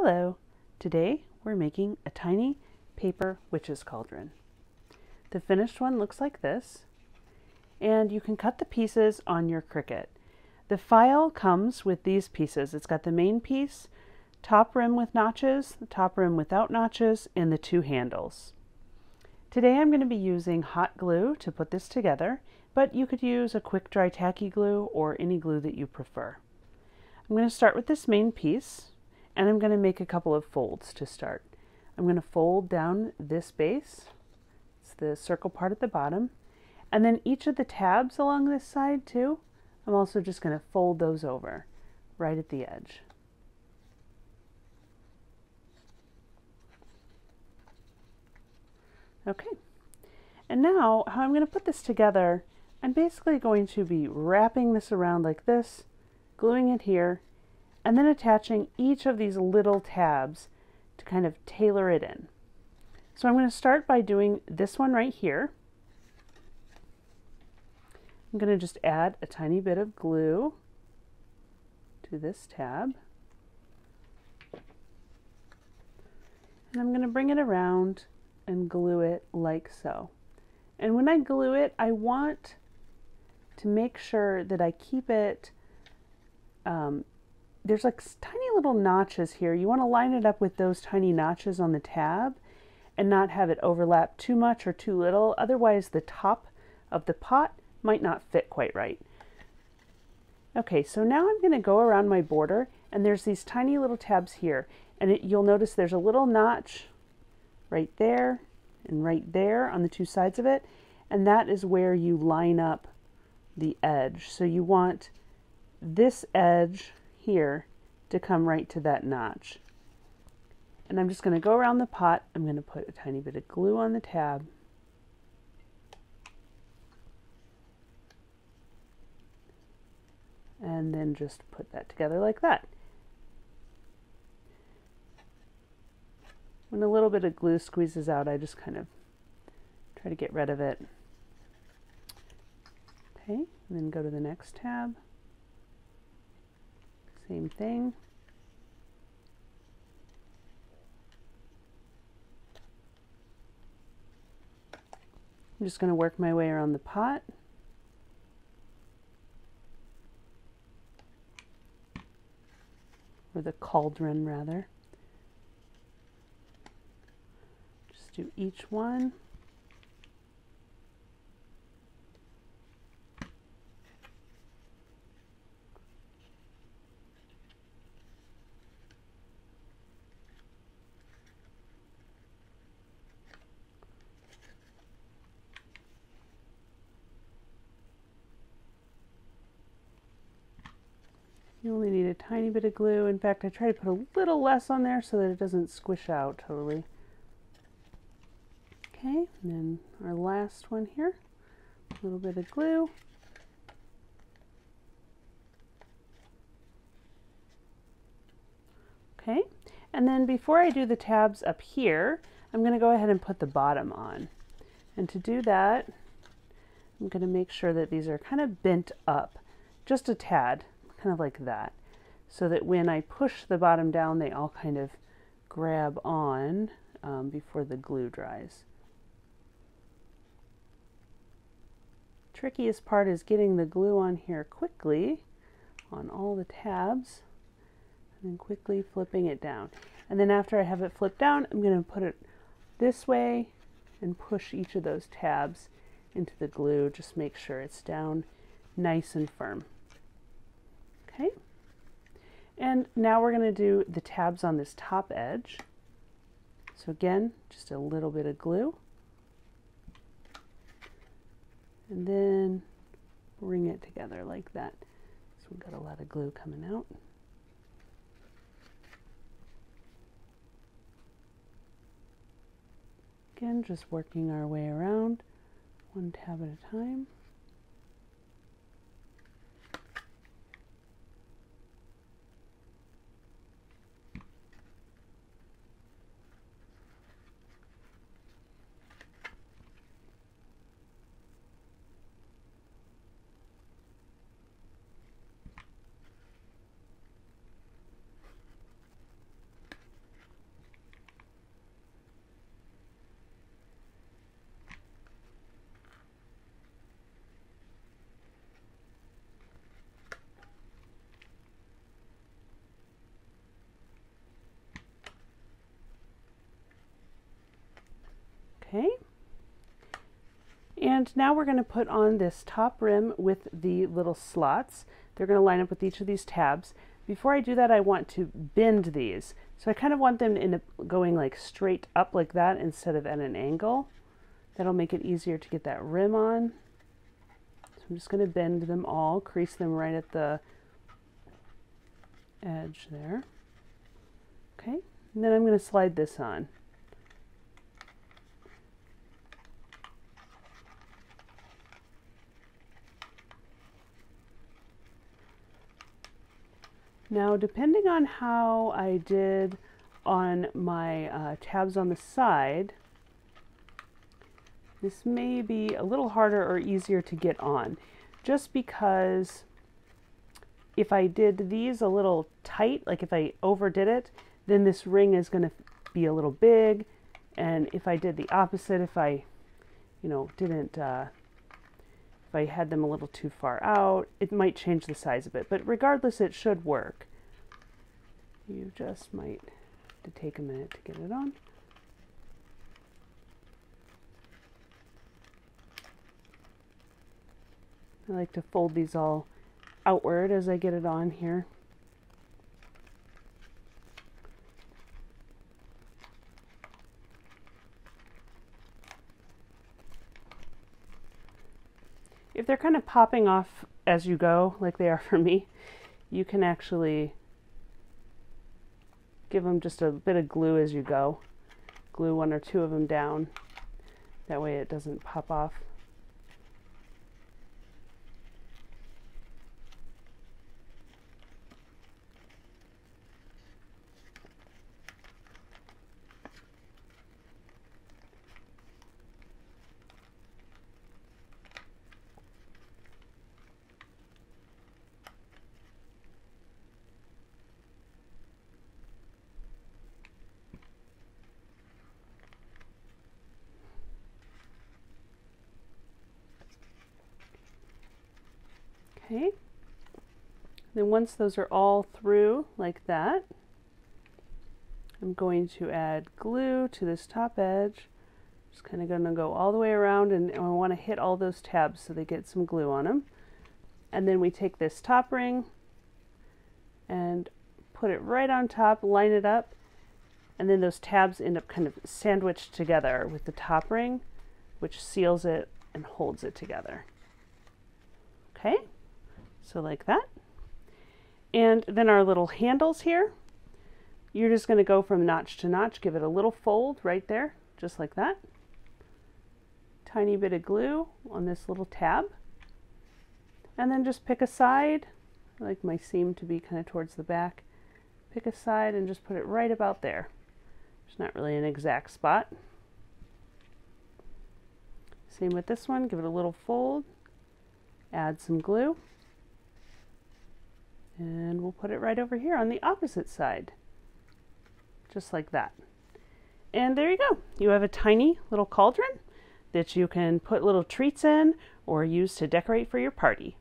Hello! Today we're making a tiny paper witch's cauldron. The finished one looks like this, and you can cut the pieces on your Cricut. The file comes with these pieces. It's got the main piece, top rim with notches, the top rim without notches, and the two handles. Today I'm going to be using hot glue to put this together, but you could use a quick dry tacky glue or any glue that you prefer. I'm going to start with this main piece, and I'm going to make a couple of folds to start. I'm going to fold down this base, it's the circle part at the bottom, and then each of the tabs along this side too, I'm also just going to fold those over right at the edge. Okay, and now how I'm going to put this together, I'm basically going to be wrapping this around like this, gluing it here, and then attaching each of these little tabs to kind of tailor it in. So I'm going to start by doing this one right here. I'm going to just add a tiny bit of glue to this tab. And I'm going to bring it around and glue it like so. And when I glue it, I want to make sure that I keep it there's like tiny little notches here. You want to line it up with those tiny notches on the tab and not have it overlap too much or too little. Otherwise the top of the pot might not fit quite right. Okay, so now I'm going to go around my border, and there's these tiny little tabs here, and you'll notice there's a little notch right there and right there on the two sides of it, and that is where you line up the edge. So you want this edge here to come right to that notch. And I'm just going to go around the pot. I'm going to put a tiny bit of glue on the tab. And then just put that together like that. When a little bit of glue squeezes out, I just kind of try to get rid of it. Okay, and then go to the next tab. Same thing. I'm just going to work my way around the pot. Or the cauldron, rather. Just do each one. You only need a tiny bit of glue. In fact, I try to put a little less on there so that it doesn't squish out totally. Okay, and then our last one here, a little bit of glue. Okay, and then before I do the tabs up here, I'm going to go ahead and put the bottom on. And to do that, I'm going to make sure that these are kind of bent up, just a tad. Kind of like that, so that when I push the bottom down, they all kind of grab on before the glue dries. Trickiest part is getting the glue on here quickly on all the tabs and then quickly flipping it down. And then after I have it flipped down, I'm going to put it this way and push each of those tabs into the glue. Just make sure it's down nice and firm. Okay, and now we're going to do the tabs on this top edge. So again, just a little bit of glue. And then bring it together like that. So we've got a lot of glue coming out. Again, just working our way around, one tab at a time. Okay. And now we're going to put on this top rim with the little slots. They're going to line up with each of these tabs. Before I do that, I want to bend these. So I kind of want them in going like straight up like that instead of at an angle. That'll make it easier to get that rim on. So I'm just going to bend them all, crease them right at the edge there. Okay, and then I'm going to slide this on. Now, depending on how I did on my tabs on the side, this may be a little harder or easier to get on, just because if I did these a little tight, like if I overdid it, then this ring is going to be a little big. And if I did the opposite, if I, if I had them a little too far out, it might change the size of it. But regardless, it should work. You just might have to take a minute to get it on. I like to fold these all outward as I get it on here. If they're kind of popping off as you go, like they are for me, you can actually give them just a bit of glue as you go. Glue one or two of them down. That way it doesn't pop off. Okay, then once those are all through like that, I'm going to add glue to this top edge. Just kind of going to go all the way around, and I want to hit all those tabs so they get some glue on them. And then we take this top ring and put it right on top, line it up, and then those tabs end up kind of sandwiched together with the top ring, which seals it and holds it together. Okay? So like that. And then our little handles here, you're just going to go from notch to notch, give it a little fold right there, just like that. Tiny bit of glue on this little tab. And then just pick a side. I like my seam to be kind of towards the back. Pick a side and just put it right about there. It's not really an exact spot. Same with this one, give it a little fold. Add some glue. And we'll put it right over here on the opposite side. Just like that. And there you go. You have a tiny little cauldron that you can put little treats in or use to decorate for your party.